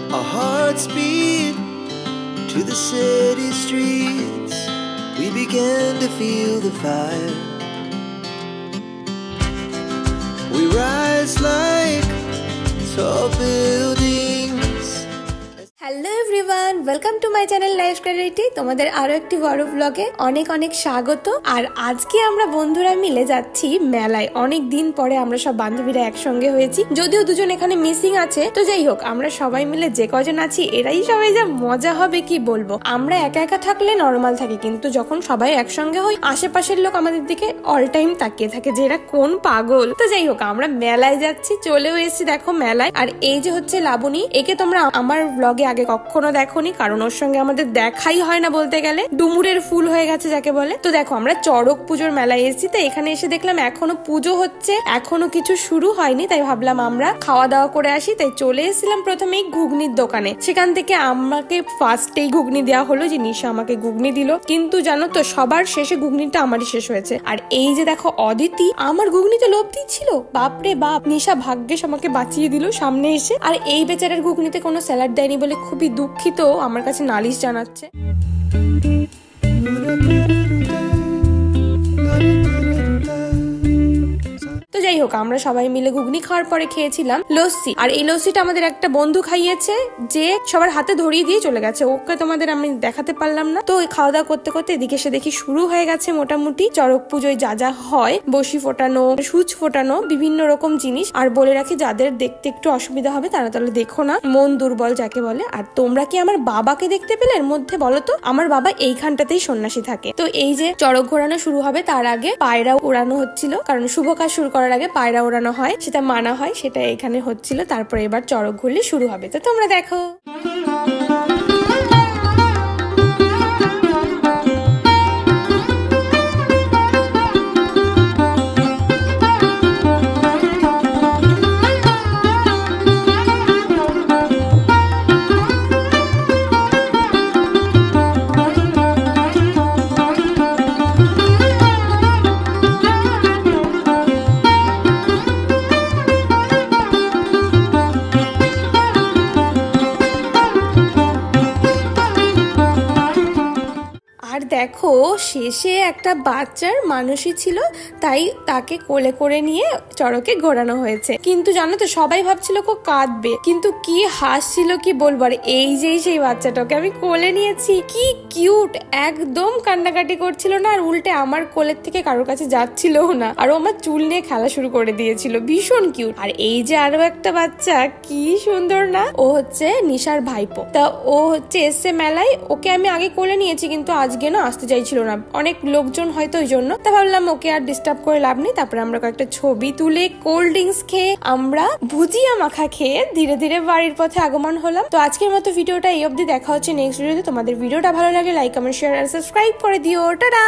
Our hearts beat to the city streets. We began to feel the fire. We rise like tall buildings. Hello everyone, welcome to my channel life creativity. তোমাদের আরো একটি বড় ব্লগে অনেক অনেক স্বাগত। আর আজকে আমরা বন্ধুরা মিলে যাচ্ছি মেলায়। অনেক দিন পরে আমরা সব বান্ধবীরা একসঙ্গে হয়েছি, যদিও দুজন এখানে মিসিং আছে। তো যাই হোক, আমরা সবাই মিলে যে কজন আছি এরাই সবাই যা মজা হবে কি বলবো। আমরা একা একা থাকলে নর্মাল থাকি, কিন্তু যখন সবাই একসঙ্গে হই আশেপাশের লোক আমাদের দিকে অল টাইম তাকিয়ে থাকে যে এরা কোন পাগল। তো যাই হোক, আমরা মেলায় যাচ্ছি, চলেও এসেছি দেখো মেলায়। আর এই যে হচ্ছে লাবণী, একে তোমরা আমার ব্লগে আগে কখনো দেখোনি, কারণ ওর সঙ্গে আমাদের দেখাই হয় না বলতে গেলে, ডুমুরের ফুল হয়ে গেছে যাকে বলে। তো দেখো, আমরা চড়ক পুজোর মেলায় এসেছি। তো এখানে এসে দেখলাম এখনো পুজো হচ্ছে, এখনো কিছু শুরু হয়নি, তাই ভাবলাম আমরা খাওয়া দাওয়া করে আসি। তাই চলে এসেছিলাম প্রথমেই ঘুগনির দোকানে। সেখান থেকে আমাকে ফার্স্টেই ঘুগনি দেওয়া হলো, যে নিশা আমাকে ঘুগনি দিল। কিন্তু জানো তো, সবার শেষে ঘুগনিটা আমারই শেষ হয়েছে। আর এই যে দেখো অদিতি, আমার ঘুগনিতে লোভ দিচ্ছিল, বাপরে বাপ। নিশা ভাগ্যেশ আমাকে বাঁচিয়ে দিল সামনে এসে। আর এই বেচারার ঘুগনিতে কোনো স্যালাড দেয়নি বলে খুবই দুঃখিত, আমার কাছে নালিশ জানাচ্ছে। তো যাই হোক, আমরা সবাই মিলে ঘুগনি খাওয়ার পরে খেয়েছিলাম লস্যি। আর এই লস্যিটা আমাদের একটা বন্ধু খাইয়েছে, যে সবার হাতে ধরিয়ে দিয়ে চলে গেছে। ওকে তোমাদের আমি দেখাতে পারলাম না। তো খাওয়া দাওয়া করতে করতে এদিকে এসে দেখি শুরু হয়ে গেছে মোটামুটি চড়ক পুজোয় যা যা হয়, বসি ফোটানো, সূচ ফোটানো, বিভিন্ন রকম জিনিস। আর বলে রাখি, যাদের দেখতে একটু অসুবিধা হবে তারা তাহলে দেখো না, মন দুর্বল যাকে বলে। আর তোমরা কি আমার বাবাকে দেখতে পেলে এর মধ্যে, বলো তো? আমার বাবা এইখানটাতেই সন্ন্যাসী থাকে। তো এই যে চড়ক ঘোরানো শুরু হবে, তার আগে পায়রা ওড়ানো হচ্ছিল, কারণ শুভ কাজ শুরু করার আগে পায়রা ওড়ানো হয়, সেটা মানা হয়, সেটা এখানে হচ্ছিল। তারপরে এবার চড়ক ঘুরলে শুরু হবে। তো তোমরা দেখো। আর দেখো, শেষে একটা বাচ্চার মানুষই ছিল, তাই তাকে কোলে করে নিয়ে চড়কে ঘোরানো হয়েছে। কিন্তু জানো তো, সবাই ভাবছিল কো কাঁদবে, কিন্তু কি হাসছিল কি বলবো। আর এই যে সেই বাচ্চাটাকে আমি কোলে নিয়েছি, কি কিউট, একদম কান্নাকাটি করছিল না, আর উল্টে আমার কোলের থেকে কারোর কাছে যাচ্ছিল না। আর ও আমার চুল নিয়ে খেলা শুরু করে দিয়েছিল, ভীষণ কিউট। আর এই যে আরো একটা বাচ্চা, কি সুন্দর না, ও হচ্ছে নিশার ভাইপো। তা ও হচ্ছে এসছে মেলায়, ওকে আমি আগে কোলে নিয়েছি, কিন্তু আজকে না আসতে চাইছিল না, অনেক লোকজন হয়তো ওই জন্য। তা ভাবলাম ওকে আর ডিস্টার্ব করে লাভ নেই। তারপরে আমরা কয়েকটা ছবি তুলে, কোল্ড ড্রিঙ্কস খেয়ে, আমরা ভুজিয়া মাখা খেয়ে ধীরে ধীরে বাড়ির পথে আগমন হলাম। তো আজকের মতো ভিডিওটা এই অবধি, দেখা হচ্ছে নেক্সট ভিডিওতে। তোমাদের ভিডিওটা ভালো লাগে লাইক, কমেন্ট, শেয়ার আর সাবস্ক্রাইব করে দিও। টাটা।